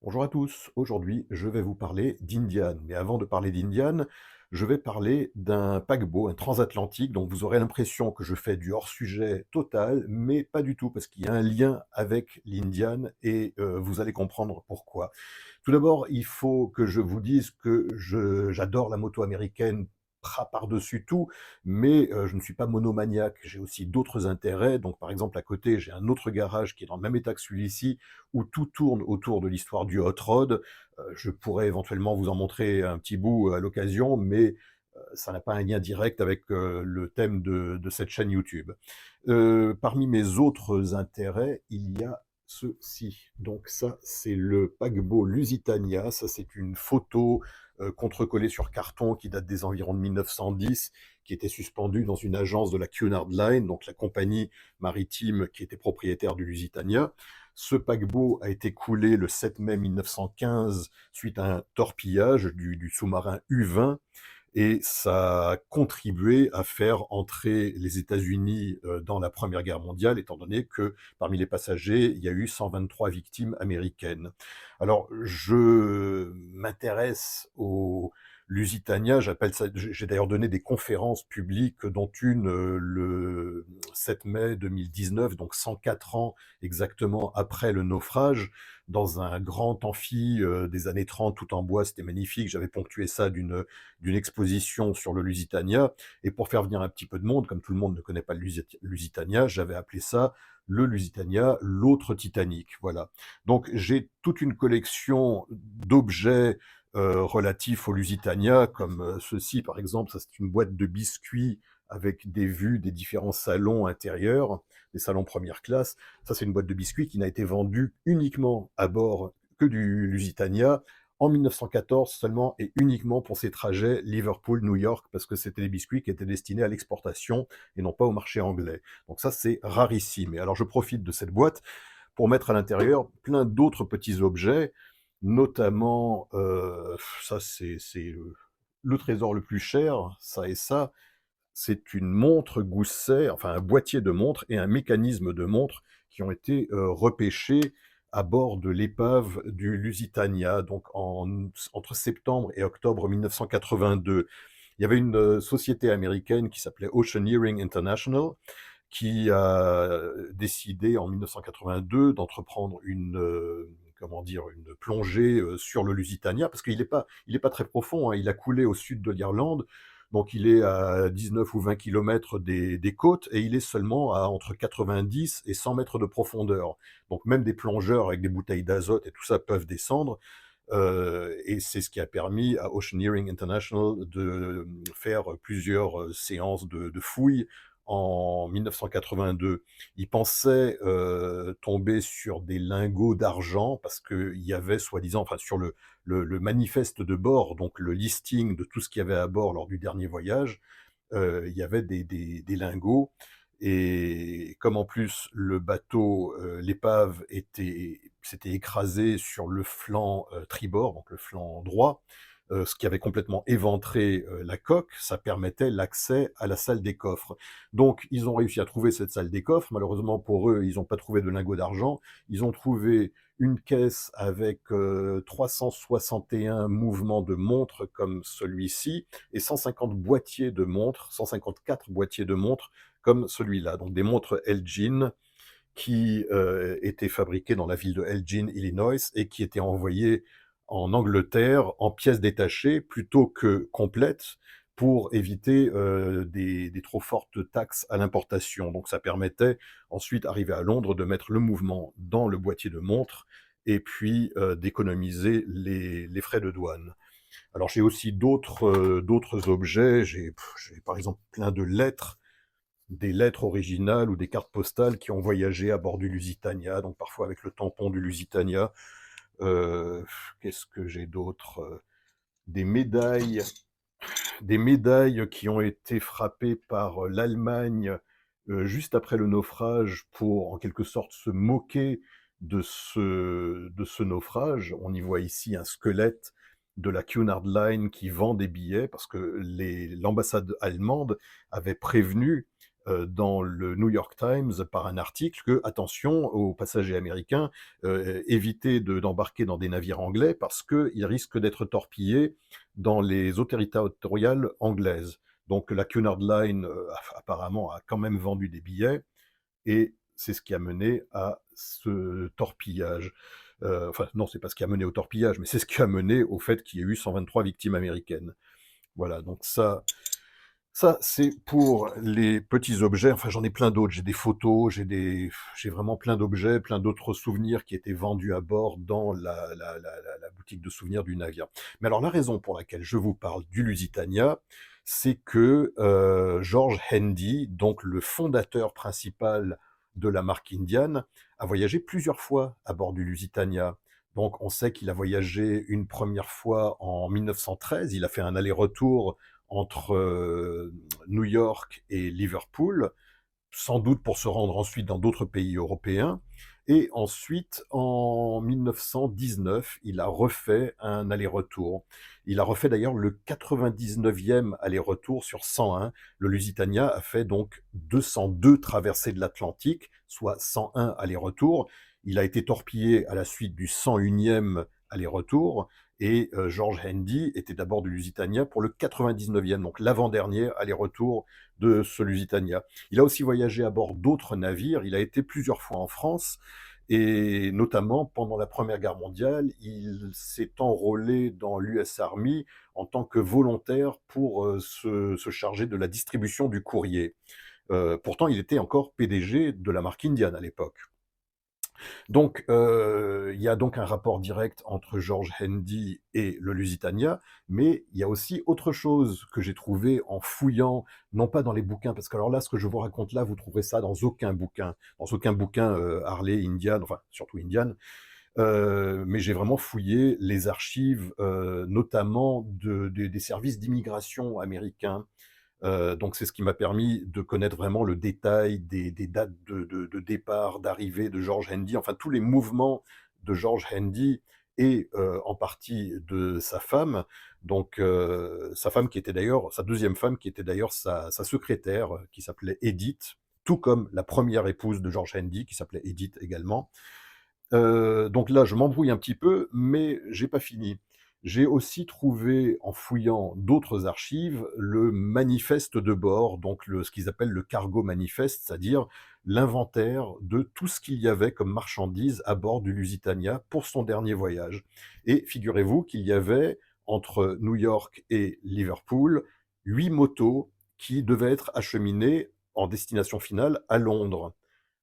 Bonjour à tous, aujourd'hui je vais vous parler d'Indiane. Mais avant de parler d'Indiane, je vais parler d'un paquebot, un transatlantique, donc vous aurez l'impression que je fais du hors-sujet total, mais pas du tout, parce qu'il y a un lien avec l'Indiane et vous allez comprendre pourquoi. Tout d'abord, il faut que je vous dise que j'adore la moto américaine par-dessus tout, mais je ne suis pas monomaniaque, j'ai aussi d'autres intérêts. Donc par exemple, à côté, j'ai un autre garage qui est dans le même état que celui-ci, où tout tourne autour de l'histoire du hot rod. Je pourrais éventuellement vous en montrer un petit bout à l'occasion, mais ça n'a pas un lien direct avec le thème de cette chaîne YouTube. Parmi mes autres intérêts, il y a ceci. Donc ça, c'est le paquebot Lusitania. Ça, c'est une photo contrecollée sur carton qui date des environs de 1910, qui était suspendue dans une agence de la Cunard Line, donc la compagnie maritime qui était propriétaire du Lusitania. Ce paquebot a été coulé le 7 mai 1915 suite à un torpillage du sous-marin U-20 et ça a contribué à faire entrer les États-Unis dans la Première Guerre mondiale, étant donné que parmi les passagers, il y a eu 123 victimes américaines. Alors, je m'intéresse au Lusitania, j'appelle ça, j'ai d'ailleurs donné des conférences publiques, dont une le 7 mai 2019, donc 104 ans exactement après le naufrage, dans un grand amphi des années 30, tout en bois, c'était magnifique. J'avais ponctué ça d'une exposition sur le Lusitania. Et pour faire venir un petit peu de monde, comme tout le monde ne connaît pas le Lusitania, j'avais appelé ça le Lusitania, l'autre Titanic. Voilà. Donc j'ai toute une collection d'objets relatifs au Lusitania, comme ceci par exemple. Ça, c'est une boîte de biscuits avec des vues des différents salons intérieurs, des salons première classe. Ça, c'est une boîte de biscuits qui n'a été vendue uniquement à bord que du Lusitania en 1914 seulement et uniquement pour ces trajets Liverpool-New York, parce que c'était des biscuits qui étaient destinés à l'exportation et non pas au marché anglais. Donc ça, c'est rarissime. Et alors, je profite de cette boîte pour mettre à l'intérieur plein d'autres petits objets, notamment, ça, c'est le trésor le plus cher, ça et ça, c'est une montre Gousset, enfin un boîtier de montre et un mécanisme de montre qui ont été repêchés à bord de l'épave du Lusitania, donc entre septembre et octobre 1982. Il y avait une société américaine qui s'appelait Oceaneering International qui a décidé en 1982 d'entreprendre une comment dire, une plongée sur le Lusitania, parce qu'il est pas très profond, hein, il a coulé au sud de l'Irlande, donc il est à 19 ou 20 kilomètres des côtes, et il est seulement à entre 90 et 100 mètres de profondeur. Donc même des plongeurs avec des bouteilles d'azote et tout ça peuvent descendre, et c'est ce qui a permis à Oceaneering International de faire plusieurs séances de fouilles en 1982. Ils pensaient tomber sur des lingots d'argent parce qu'il y avait soi-disant, enfin sur le manifeste de bord, donc le listing de tout ce qu'il y avait à bord lors du dernier voyage, il y avait des lingots. Et comme en plus le bateau, l'épave s'était écrasée sur le flanc tribord, donc le flanc droit, ce qui avait complètement éventré la coque, ça permettait l'accès à la salle des coffres. Donc ils ont réussi à trouver cette salle des coffres. Malheureusement pour eux, ils n'ont pas trouvé de lingots d'argent. Ils ont trouvé une caisse avec 361 mouvements de montres comme celui-ci et 150 boîtiers de montres, 154 boîtiers de montres comme celui-là. Donc des montres Elgin qui étaient fabriquées dans la ville de Elgin, Illinois, et qui étaient envoyées en Angleterre en pièces détachées plutôt que complètes pour éviter des trop fortes taxes à l'importation. Donc ça permettait ensuite, arrivé à Londres, de mettre le mouvement dans le boîtier de montre et puis d'économiser les frais de douane. Alors j'ai aussi d'autres objets, j'ai par exemple plein de lettres, des lettres originales ou des cartes postales qui ont voyagé à bord du Lusitania, donc parfois avec le tampon du Lusitania. Heu, Qu'est-ce que j'ai d'autre? Des médailles des médailles qui ont été frappées par l'Allemagne, juste après le naufrage pour, en quelque sorte, se moquer de ce naufrage. On y voit ici un squelette de la Cunard Line qui vend des billets parce que l'ambassade allemande avait prévenu dans le New York Times par un article que, attention aux passagers américains, évitez d'embarquer dans des navires anglais parce qu'ils risquent d'être torpillés dans les eaux territoriales anglaises. Donc la Cunard Line, apparemment, a quand même vendu des billets et c'est ce qui a mené à ce torpillage. Enfin, non, c'est pas ce qui a mené au torpillage, mais c'est ce qui a mené au fait qu'il y ait eu 123 victimes américaines. Voilà, donc ça, c'est pour les petits objets. Enfin, j'en ai plein d'autres. J'ai des photos, j'ai vraiment plein d'objets, plein d'autres souvenirs qui étaient vendus à bord dans la boutique de souvenirs du navire. Mais alors, la raison pour laquelle je vous parle du Lusitania, c'est que George Handy, donc le fondateur principal de la marque Indian, a voyagé plusieurs fois à bord du Lusitania. Donc, on sait qu'il a voyagé une première fois en 1913. Il a fait un aller-retour entre New York et Liverpool, sans doute pour se rendre ensuite dans d'autres pays européens. Et ensuite, en 1919, il a refait un aller-retour. Il a refait d'ailleurs le 99e aller-retour sur 101. Le Lusitania a fait donc 202 traversées de l'Atlantique, soit 101 aller-retour. Il a été torpillé à la suite du 101e aller-retour. Et George Handy était d'abord du Lusitania pour le 99e, donc l'avant-dernier aller-retour de ce Lusitania. Il a aussi voyagé à bord d'autres navires. Il a été plusieurs fois en France. Et notamment pendant la Première Guerre mondiale, il s'est enrôlé dans l'US Army en tant que volontaire pour se charger de la distribution du courrier. Pourtant, il était encore PDG de la marque Indian à l'époque. Donc, il y a donc un rapport direct entre George Handy et le Lusitania, mais il y a aussi autre chose que j'ai trouvé en fouillant, non pas dans les bouquins, parce que alors là, ce que je vous raconte là, vous trouverez ça dans aucun bouquin Harley, Indian, enfin surtout Indian, mais j'ai vraiment fouillé les archives, notamment des services d'immigration américains. Donc c'est ce qui m'a permis de connaître vraiment le détail des dates de départ, d'arrivée de George Handy, enfin tous les mouvements de George Handy et en partie de sa femme. Donc sa femme qui était d'ailleurs, sa deuxième femme qui était d'ailleurs sa secrétaire, qui s'appelait Edith, tout comme la première épouse de George Handy qui s'appelait Edith également. Donc là, je m'embrouille un petit peu, mais j'ai pas fini. J'ai aussi trouvé, en fouillant d'autres archives, le manifeste de bord, donc ce qu'ils appellent le cargo manifeste, c'est-à-dire l'inventaire de tout ce qu'il y avait comme marchandises à bord du Lusitania pour son dernier voyage. Et figurez-vous qu'il y avait, entre New York et Liverpool, 8 motos qui devaient être acheminées en destination finale à Londres.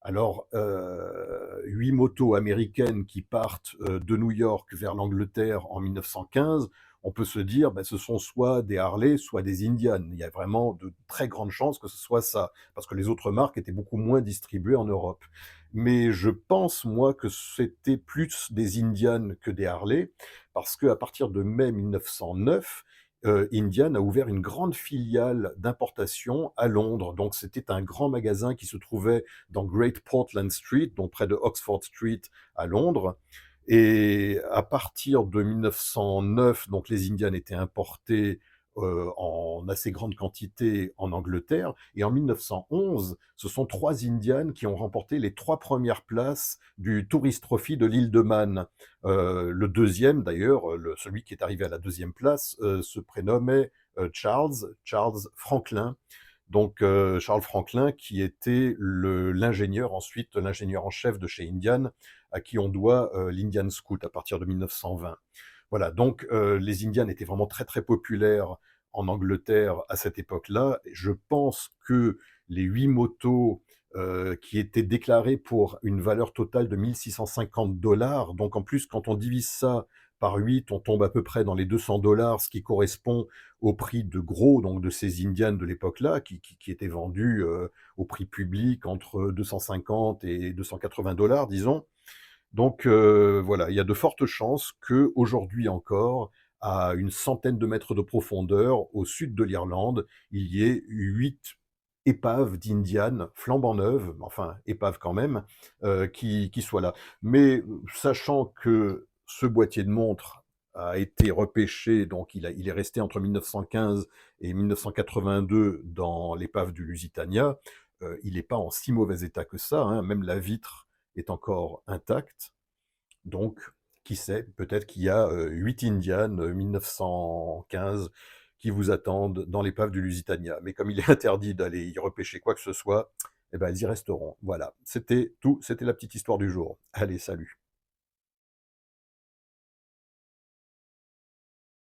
Alors, 8 motos américaines qui partent de New York vers l'Angleterre en 1915, on peut se dire, ce sont soit des Harley, soit des Indian. Il y a vraiment de très grandes chances que ce soit ça, parce que les autres marques étaient beaucoup moins distribuées en Europe. Mais je pense, moi, que c'était plus des Indian que des Harley, parce qu'à partir de mai 1909, Indian a ouvert une grande filiale d'importation à Londres. Donc c'était un grand magasin qui se trouvait dans Great Portland Street, donc près de Oxford Street à Londres. Et à partir de 1909, donc les Indians étaient importés en assez grande quantité en Angleterre. Et en 1911, ce sont 3 Indians qui ont remporté les 3 premières places du Tourist Trophy de l'île de Man. Le deuxième, d'ailleurs, celui qui est arrivé à la deuxième place, se prénommait Charles Franklin. Donc Charles Franklin, qui était l'ingénieur ensuite, l'ingénieur en chef de chez Indian, à qui on doit l'Indian Scout à partir de 1920. Voilà, donc les Indians étaient vraiment très très populaires en Angleterre à cette époque-là. Je pense que les 8 motos qui étaient déclarées pour une valeur totale de 1650 $, donc en plus quand on divise ça par 8, on tombe à peu près dans les 200 $, ce qui correspond au prix de gros, donc de ces Indians de l'époque-là, qui étaient vendus au prix public entre 250 et 280 $, disons. Donc voilà, il y a de fortes chances qu'aujourd'hui encore, à une centaine de mètres de profondeur, au sud de l'Irlande, il y ait 8 épaves d'Indian flambant neuves, enfin épaves quand même, qui soient là. Mais sachant que ce boîtier de montre a été repêché, donc il est resté entre 1915 et 1982 dans l'épave du Lusitania, il n'est pas en si mauvais état que ça, hein, même la vitre est encore intacte. Donc, qui sait, peut-être qu'il y a 8 Indian 1915 qui vous attendent dans l'épave du Lusitania. Mais comme il est interdit d'aller y repêcher quoi que ce soit, eh ben, elles y resteront. Voilà, c'était tout, c'était la petite histoire du jour. Allez, salut.